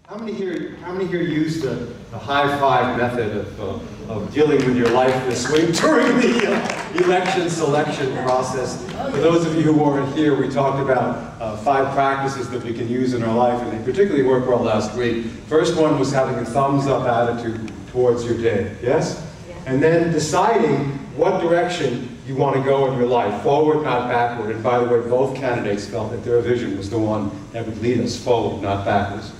How many here use the high five method of dealing with your life this week during the election selection process? For those of you who weren't here, we talked about 5 practices that we can use in our life, and they particularly worked well last week. First one was having a thumbs up attitude towards your day, yes? And then deciding what direction you want to go in your life, forward, not backward. And by the way, both candidates felt that their vision was the one that would lead us forward, not backwards.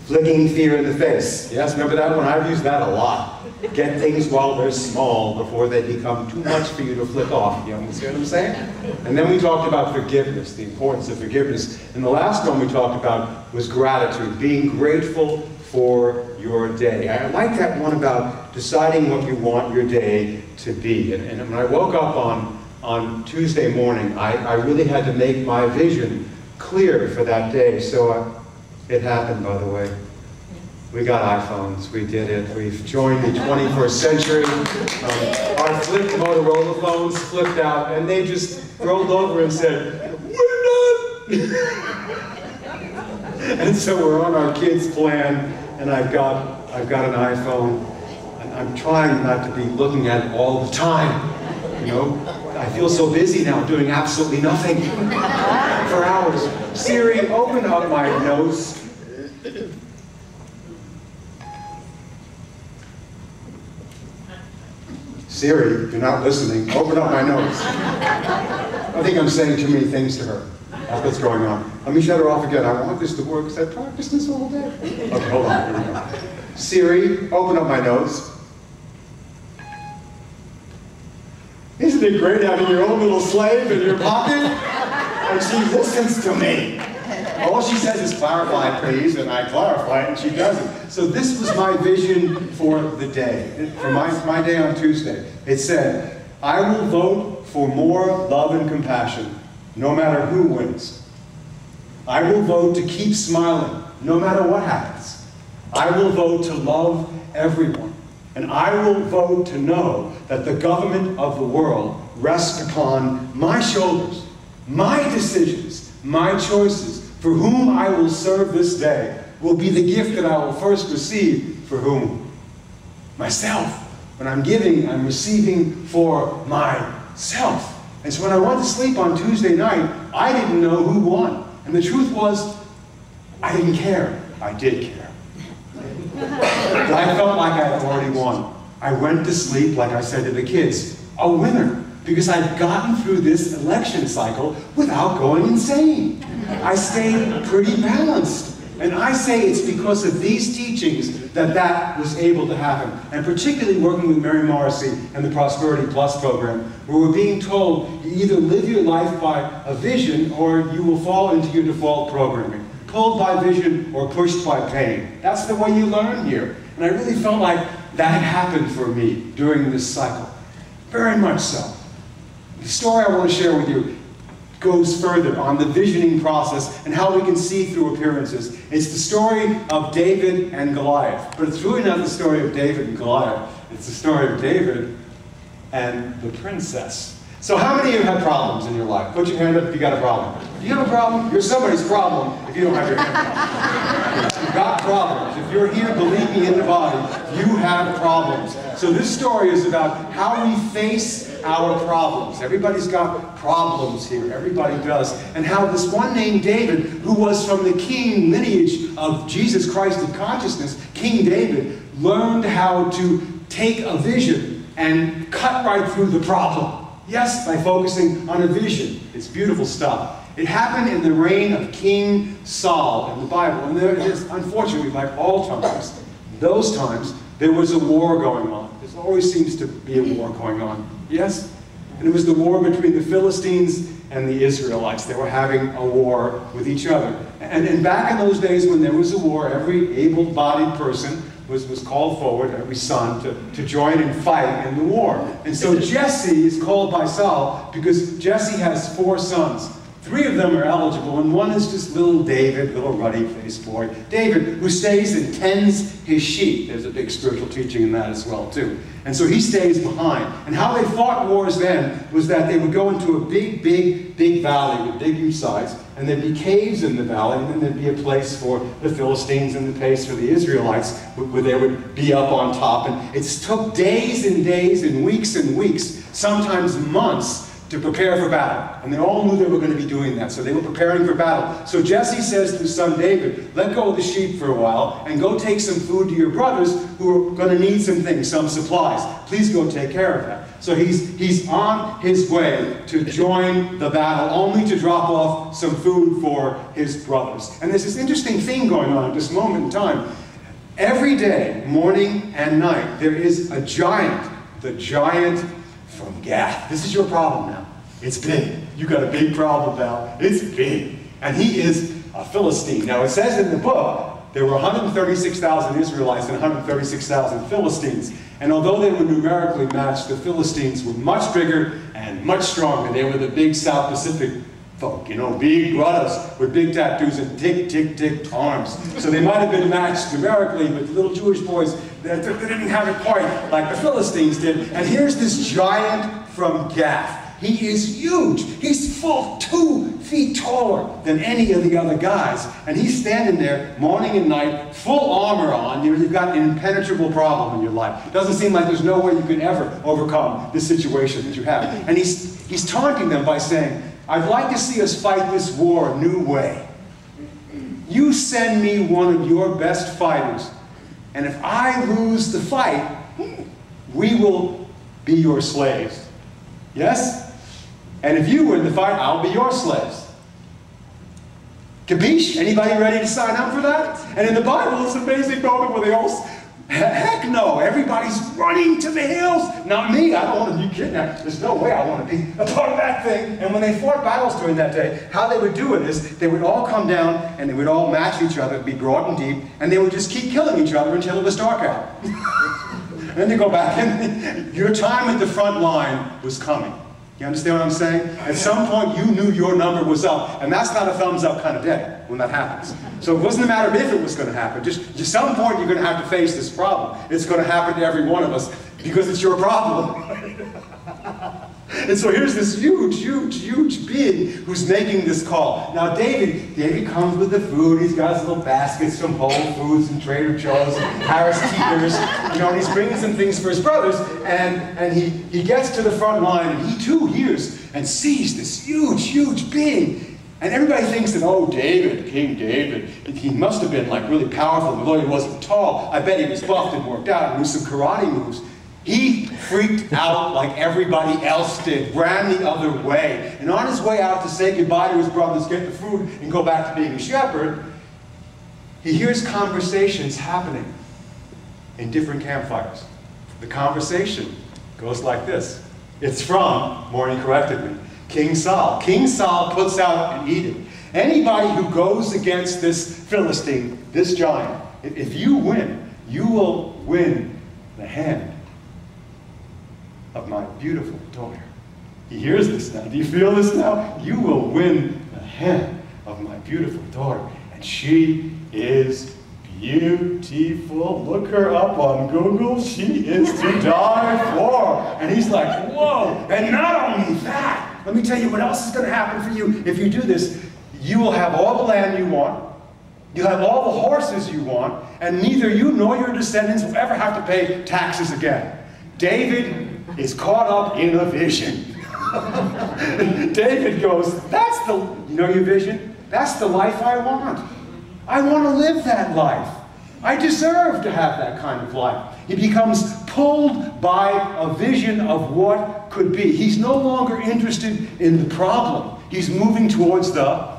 Flicking fear in the face. Yes, remember that one? I've used that a lot. Get things while they're small before they become too much for you to flick off. You understand what I'm saying? And then we talked about forgiveness, the importance of forgiveness. And the last one we talked about was gratitude, being grateful for your day. I like that one about deciding what you want your day to be. And when I woke up on Tuesday morning, I really had to make my vision clear for that day. So it happened, by the way. We got iPhones, we did it. We've joined the 21st century. Our flipped Motorola phones flipped out, and they just rolled over and said, "We're done!" And so we're on our kids' plan, and I've got an iPhone, and I'm trying not to be looking at it all the time. You know, I feel so busy now doing absolutely nothing for hours. Siri, open up my notes. Siri, you're not listening. Open up my notes. I think I'm saying too many things to her. That's what's going on. Let me shut her off again. I want this to work because I practiced this all day. Okay, hold on. Here we go. Siri, open up my notes. Isn't it great having your own little slave in your pocket? And she listens to me. All she says is clarify, please, and I clarify it, and she doesn't. So this was my vision for the day, for my day on Tuesday. It said, I will vote for more love and compassion, no matter who wins. I will vote to keep smiling, no matter what happens. I will vote to love everyone. And I will vote to know that the government of the world rests upon my shoulders, my decisions, my choices. For whom I will serve this day will be the gift that I will first receive. For whom? Myself. When I'm giving, I'm receiving for myself. And so when I went to sleep on Tuesday night, I didn't know who won. And the truth was, I didn't care. I did care. But I felt like I had already won. I went to sleep, like I said to the kids, a winner. Because I'd gotten through this election cycle without going insane. I stayed pretty balanced. And I say it's because of these teachings that was able to happen. And particularly working with Mary Morrissey and the Prosperity Plus program, where we're being told you either live your life by a vision or you will fall into your default programming. Pulled by vision or pushed by pain. That's the way you learn here. And I really felt like that happened for me during this cycle. Very much so. The story I want to share with you goes further on the visioning process and how we can see through appearances. It's the story of David and Goliath. But it's really not the story of David and Goliath. It's the story of David and the princess. So how many of you have problems in your life? Put your hand up if you got a problem. Do you have a problem? You're somebody's problem if you don't have your hand up. You've got problems. If you're here, believe me, in the body, you have problems. So this story is about how we face our problems. Everybody's got problems here. Everybody does. And how this one named David, who was from the king lineage of Jesus Christ of consciousness, King David, learned how to take a vision and cut right through the problem. Yes, by focusing on a vision. It's beautiful stuff. It happened in the reign of King Saul in the Bible. And there is, unfortunately, like all times, those times, there was a war going on. There always seems to be a war going on. Yes? And it was the war between the Philistines and the Israelites. They were having a war with each other. And back in those days when there was a war, every able-bodied person was called forward, every son, to join and fight in the war. And so Jesse is called by Saul because Jesse has 4 sons. Three of them are eligible, and one is just little David, little ruddy-faced boy. David, who stays and tends his sheep. There's a big spiritual teaching in that as well, too. And so he stays behind. And how they fought wars then was that they would go into a big valley with big huge sides, and there'd be caves in the valley, and then there'd be a place for the Philistines and the place for the Israelites, where they would be up on top. And it took days and days and weeks, sometimes months, to prepare for battle. And they all knew they were going to be doing that, so they were preparing for battle. So Jesse says to his son David, let go of the sheep for a while and go take some food to your brothers who are going to need some things, some supplies. Please go take care of that. So he's on his way to join the battle, only to drop off some food for his brothers. And there's this interesting thing going on at this moment in time. Every day, morning and night, there is a giant, the giant from Gath. This is your problem now. It's big. You got a big problem now. It's big. And he is a Philistine. Now it says in the book, there were 136,000 Israelites and 136,000 Philistines. And although they were numerically matched, the Philistines were much bigger and much stronger. They were the big South Pacific folk, you know, big brothers with big tattoos and tick arms. So they might have been matched numerically, but the little Jewish boys, they didn't have it quite like the Philistines did. And here's this giant from Gath. He is huge. He's full 2 feet taller than any of the other guys. And he's standing there morning and night, full armor on. You've got an impenetrable problem in your life. It doesn't seem like there's no way you can ever overcome this situation that you have. And he's taunting them by saying, I'd like to see us fight this war a new way. You send me one of your best fighters, and if I lose the fight, we will be your slaves. Yes? And if you win the fight, I'll be your slaves. Capiche? Anybody ready to sign up for that? And in the Bible, it's an amazing moment where they all, heck no, everybody's running to the hills. Not me, I don't want to be kidnapped. There's no way I want to be a part of that thing. And when they fought battles during that day, how they would do it is they would all come down and they would all match each other, be broad and deep, and they would just keep killing each other until it was dark out. And then they go back and your time at the front line was coming. You understand what I'm saying? At some point you knew your number was up, and that's not a thumbs up kind of day when that happens. So it wasn't a matter of if it was going to happen. Just at some point you're going to have to face this problem. It's going to happen to every one of us because it's your problem. And so here's this huge being who's making this call. Now David comes with the food. He's got his little baskets from Whole Foods and Trader Joe's and Harris Teeter's. You know, and he's bringing some things for his brothers. And he gets to the front line, and he too hears and sees this huge being. And everybody thinks that, oh, David, King David, he must have been like really powerful, although he wasn't tall. I bet he was buffed and worked out and knew some karate moves. He freaked out like everybody else did, ran the other way. And on his way out to say goodbye to his brothers, get the food, and go back to being a shepherd, he hears conversations happening in different campfires. The conversation goes like this. It's from, Maureen corrected me, King Saul. King Saul puts out an edict. Anybody who goes against this Philistine, this giant, if you win, you will win the hand of my beautiful daughter. He hears this now. Do you feel this now? You will win the hand of my beautiful daughter. And she is beautiful. Look her up on Google. She is to die for. And he's like, whoa. And not only that, let me tell you what else is going to happen for you. If you do this, you will have all the land you want. You'll have all the horses you want. And neither you nor your descendants will ever have to pay taxes again. David is caught up in a vision. David goes, you know your vision? That's the life I want. I want to live that life. I deserve to have that kind of life. He becomes pulled by a vision of what could be. He's no longer interested in the problem. He's moving towards the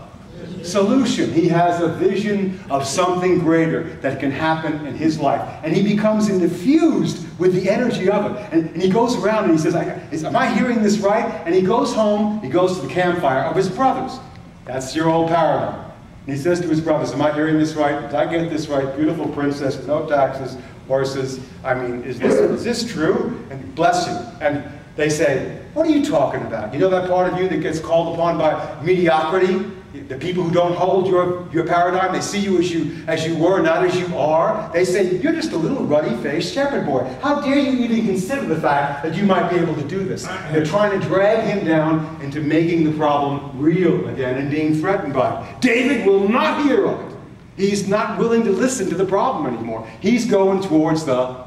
solution. He has a vision of something greater that can happen in his life. And he becomes infused with the energy of it. And he goes around and he says, am I hearing this right? And he goes home, he goes to the campfire of his brothers. That's your old paradigm. And he says to his brothers, am I hearing this right? Did I get this right? Beautiful princess, no taxes, horses. I mean, is this true? And bless you. And they say, what are you talking about? You know that part of you that gets called upon by mediocrity? The people who don't hold your paradigm, they see you as you were, not as you are. They say, you're just a little ruddy-faced shepherd boy. How dare you even consider the fact that you might be able to do this? They're trying to drag him down into making the problem real again and being threatened by it. David will not hear of it. He's not willing to listen to the problem anymore. He's going towards the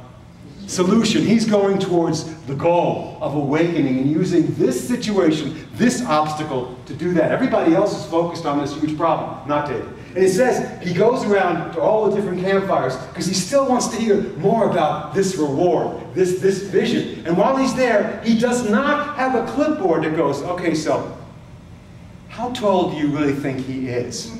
solution. He's going towards the goal of awakening and using this situation, this obstacle, to do that. Everybody else is focused on this huge problem, not David. And it says he goes around to all the different campfires because he still wants to hear more about this reward, this vision. And while he's there, he does not have a clipboard that goes, okay, so how tall do you really think he is?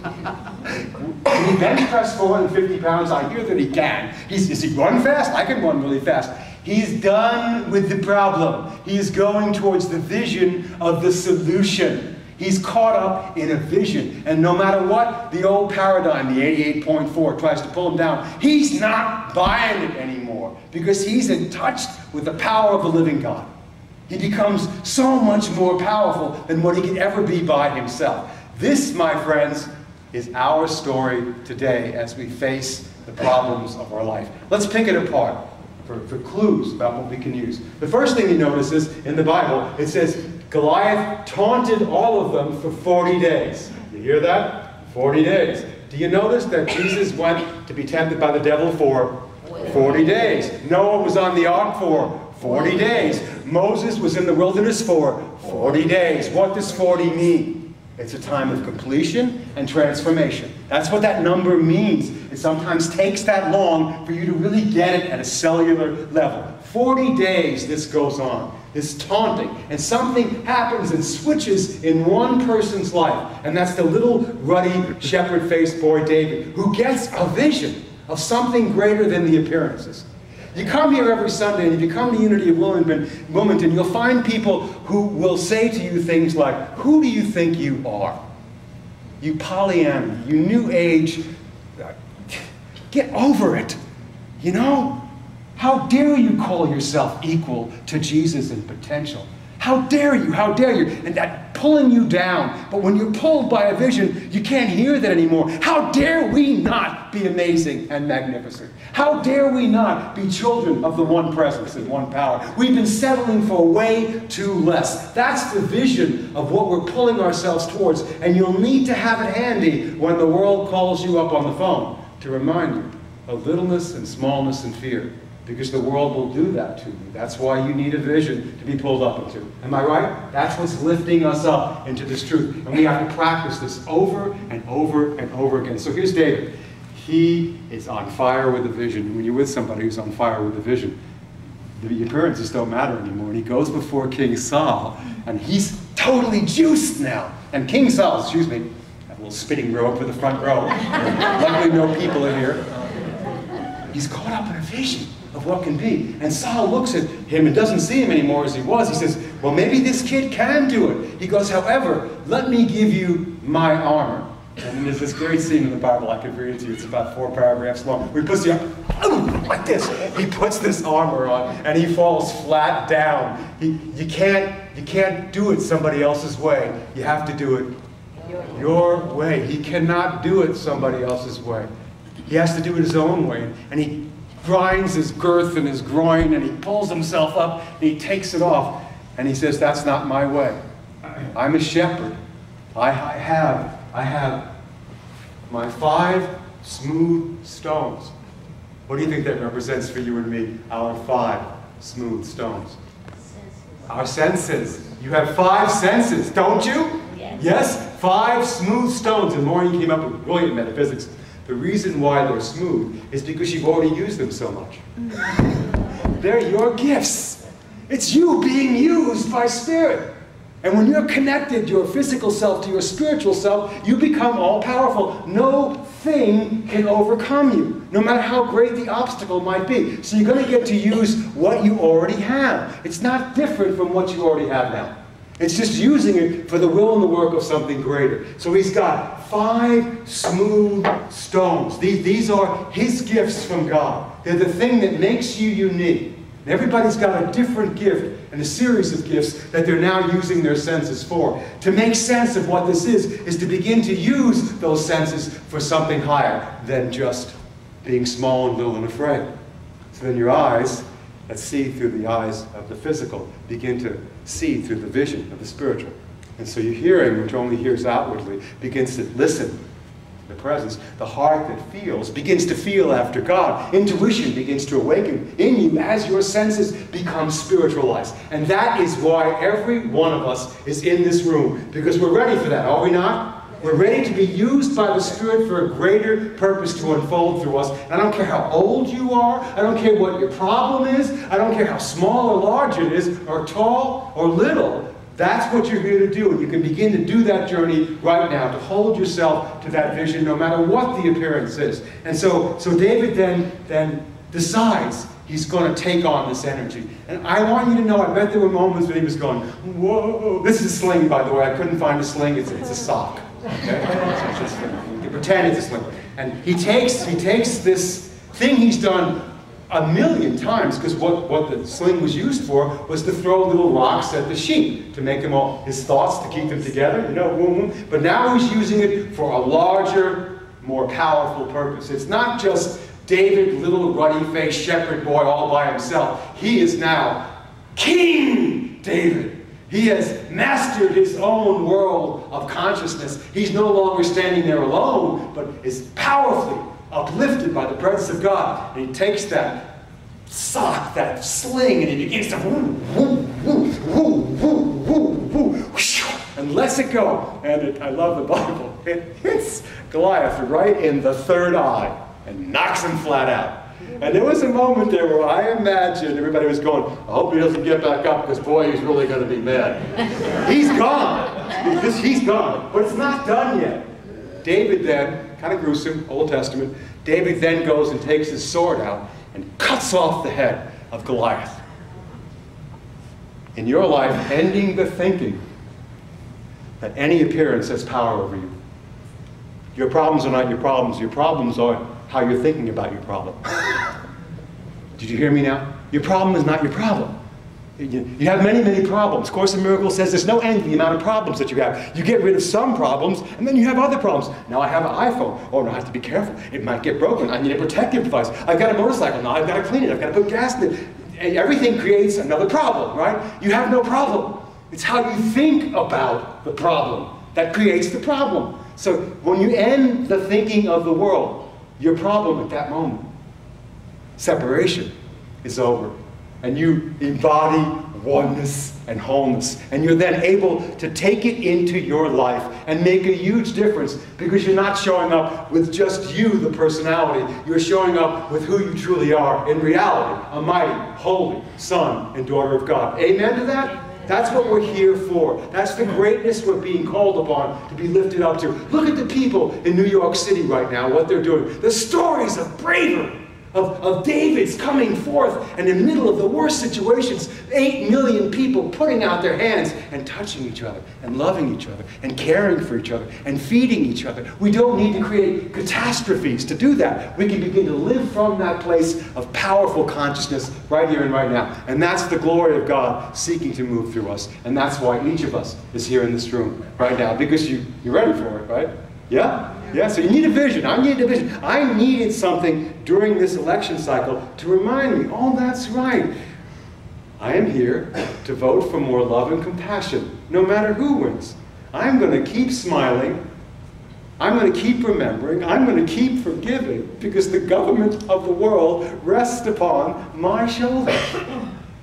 Can he bench press 450 pounds? I hear that he can. Does he run fast? I can run really fast. He's done with the problem. He is going towards the vision of the solution. He's caught up in a vision. And no matter what the old paradigm, the 88.4, tries to pull him down, he's not buying it anymore because he's in touch with the power of the living God. He becomes so much more powerful than what he could ever be by himself. This, my friends, is our story today as we face the problems of our life. Let's pick it apart for clues about what we can use. The first thing you notice is, in the Bible, it says, Goliath taunted all of them for 40 days. You hear that? 40 days. Do you notice that Jesus went to be tempted by the devil for 40 days? Noah was on the ark for 40 days. Moses was in the wilderness for 40 days. What does 40 mean? It's a time of completion and transformation. That's what that number means. It sometimes takes that long for you to really get it at a cellular level. 40 days this goes on, this taunting. And something happens and switches in one person's life. And that's the little ruddy shepherd-faced boy David, who gets a vision of something greater than the appearances. You come here every Sunday, and if you come to Unity of Wilmington, you'll find people who will say to you things like, who do you think you are? You Pollyanna, you New Age, get over it, you know? How dare you call yourself equal to Jesus in potential? How dare you, how dare you? And that pulling you down. But when you're pulled by a vision, you can't hear that anymore. How dare we not be amazing and magnificent? How dare we not be children of the one presence and one power? We've been settling for way too less. That's the vision of what we're pulling ourselves towards. And you'll need to have it handy when the world calls you up on the phone to remind you of littleness and smallness and fear. Because the world will do that to you. That's why you need a vision to be pulled up into. Am I right? That's what's lifting us up into this truth. And we have to practice this over and over and over again. So here's David. He is on fire with a vision. When you're with somebody who's on fire with a vision, the appearances don't matter anymore. And he goes before King Saul, and he's totally juiced now. And King Saul, excuse me, that little spitting row for the front row. Luckily no people are here. He's caught up in a vision of what can be. And Saul looks at him and doesn't see him anymore as he was. He says, well, maybe this kid can do it. He goes, however, let me give you my armor. And there's this great scene in the Bible I could read it to you. It's about 4 paragraphs long. Where he puts the armor, like this. He puts this armor on and he falls flat down. You can't do it somebody else's way. You have to do it your way. He cannot do it somebody else's way. He has to do it his own way. And he grinds his girth and his groin, and he pulls himself up, and he takes it off, and he says, that's not my way. I'm a shepherd. I have my 5 smooth stones. What do you think that represents for you and me? Our 5 smooth stones. Our senses. You have 5 senses, don't you? Yes, 5 smooth stones. And Maureen came up with brilliant metaphysics. The reason why they're smooth is because you've already used them so much. They're your gifts. It's you being used by Spirit. And when you're connected, your physical self to your spiritual self, you become all-powerful. No thing can overcome you, no matter how great the obstacle might be. So you're going to get to use what you already have. It's not different from what you already have now. It's just using it for the will and the work of something greater. So he's got 5 smooth stones. These are his gifts from God. They're the thing that makes you unique. And everybody's got a different gift and a series of gifts that they're now using their senses for. To make sense of what this is to begin to use those senses for something higher than just being small and little and afraid. So then your eyes that see through the eyes of the physical begin to see through the vision of the spiritual. And so your hearing, which only hears outwardly, begins to listen to the presence. The heart that feels begins to feel after God. Intuition begins to awaken in you as your senses become spiritualized. And that is why every one of us is in this room, because we're ready for that, are we not? We're ready to be used by the Spirit for a greater purpose to unfold through us. And I don't care how old you are. I don't care what your problem is. I don't care how small or large it is, or tall or little. That's what you're here to do. And you can begin to do that journey right now, to hold yourself to that vision no matter what the appearance is. And so David then decides he's going to take on this energy. And I want you to know, I bet there were moments when he was going, whoa. This is a sling, by the way. I couldn't find a sling. It's a sock. Okay? You pretend it's a sling. And he takes this thing he's done a million times, because what the sling was used for was to throw little rocks at the sheep, to make them all, his thoughts, to keep them together, you know, boom, boom. But now he's using it for a larger, more powerful purpose. It's not just David, little ruddy-faced shepherd boy all by himself. He is now King David. He has mastered his own world of consciousness. He's no longer standing there alone, but is powerfully uplifted by the presence of God. And he takes that sock, that sling, and he begins to and lets it go. And I love the Bible. It hits Goliath right in the third eye and knocks him flat out. And there was a moment there where I imagined everybody was going, I hope he doesn't get back up, because boy, he's really going to be mad. He's gone. He's gone. But it's not done yet. David then, kind of gruesome, Old Testament, David then goes and takes his sword out and cuts off the head of Goliath. In your life, ending the thinking that any appearance has power over you. Your problems are not your problems. Your problems are how you're thinking about your problem. Did you hear me now? Your problem is not your problem. You have many, many problems. Course in Miracles says there's no end to the amount of problems that you have. You get rid of some problems, and then you have other problems. Now I have an iPhone. Oh, no, I have to be careful. It might get broken. I need a protective device. I've got a motorcycle. Now I've got to clean it. I've got to put gas in it. And everything creates another problem, right? You have no problem. It's how you think about the problem that creates the problem. So when you end the thinking of the world, your problem at that moment, separation, is over. And you embody oneness and wholeness. And you're then able to take it into your life and make a huge difference, because you're not showing up with just you, the personality. You're showing up with who you truly are in reality, a mighty, holy son and daughter of God. Amen to that? That's what we're here for. That's the greatness we're being called upon to be lifted up to. Look at the people in New York City right now, what they're doing. The stories of bravery, of David's coming forth, and in the middle of the worst situations, 8 million people putting out their hands and touching each other, and loving each other, and caring for each other, and feeding each other. We don't need to create catastrophes to do that. We can begin to live from that place of powerful consciousness right here and right now. And that's the glory of God seeking to move through us. And that's why each of us is here in this room right now, because you're ready for it, right? Yeah? Yeah, so you need a vision. I needed a vision. I needed something during this election cycle to remind me, oh, that's right. I am here to vote for more love and compassion, no matter who wins. I'm going to keep smiling. I'm going to keep remembering. I'm going to keep forgiving, because the government of the world rests upon my shoulders.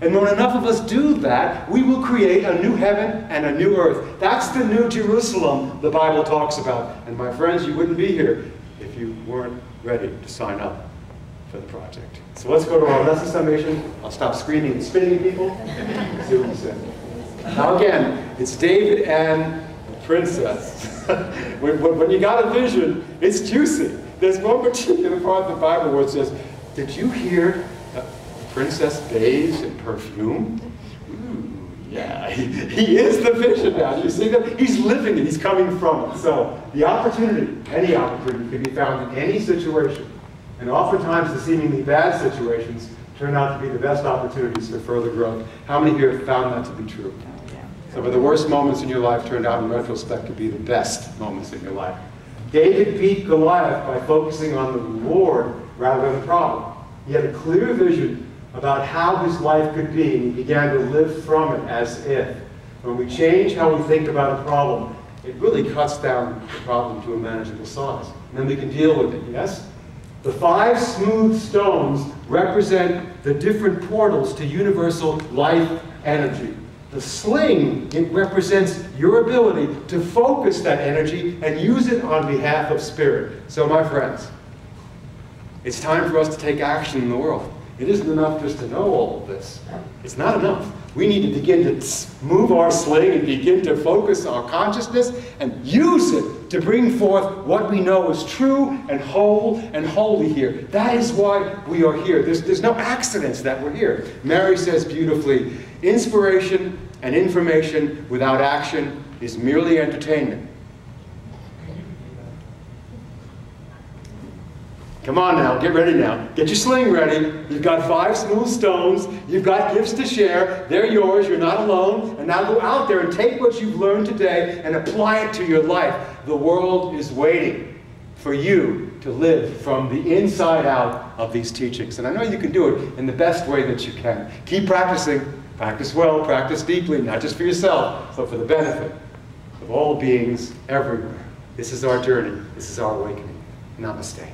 And when enough of us do that, we will create a new heaven and a new earth. That's the new Jerusalem the Bible talks about. And my friends, you wouldn't be here if you weren't ready to sign up for the project. So let's go to our lesson summation. I'll stop screaming and spinning at people. See what you say. Now again, it's David and the princess. When you got a vision, it's juicy. There's one particular part of the Bible where it says, did you hear princess bathes in perfume? Ooh, yeah, he is the vision now. You see that? He's living it. He's coming from it. So the opportunity, any opportunity, can be found in any situation. And oftentimes the seemingly bad situations turn out to be the best opportunities for further growth. How many here have found that to be true? Some of the worst moments in your life turned out in retrospect to be the best moments in your life. David beat Goliath by focusing on the reward rather than the problem. He had a clear vision about how his life could be, and he began to live from it as if. When we change how we think about a problem, it really cuts down the problem to a manageable size. And then we can deal with it, yes? The 5 smooth stones represent the different portals to universal life energy. The sling, it represents your ability to focus that energy and use it on behalf of spirit. So my friends, it's time for us to take action in the world. It isn't enough just to know all of this. It's not enough. We need to begin to move our sling and begin to focus our consciousness and use it to bring forth what we know is true and whole and holy here. That is why we are here. There's no accidents that we're here. Mary says beautifully, inspiration and information without action is merely entertainment. Come on now, get ready now. Get your sling ready. You've got 5 smooth stones. You've got gifts to share. They're yours. You're not alone. And now go out there and take what you've learned today and apply it to your life. The world is waiting for you to live from the inside out of these teachings. And I know you can do it in the best way that you can. Keep practicing. Practice well, practice deeply, not just for yourself, but for the benefit of all beings everywhere. This is our journey. This is our awakening. Namaste.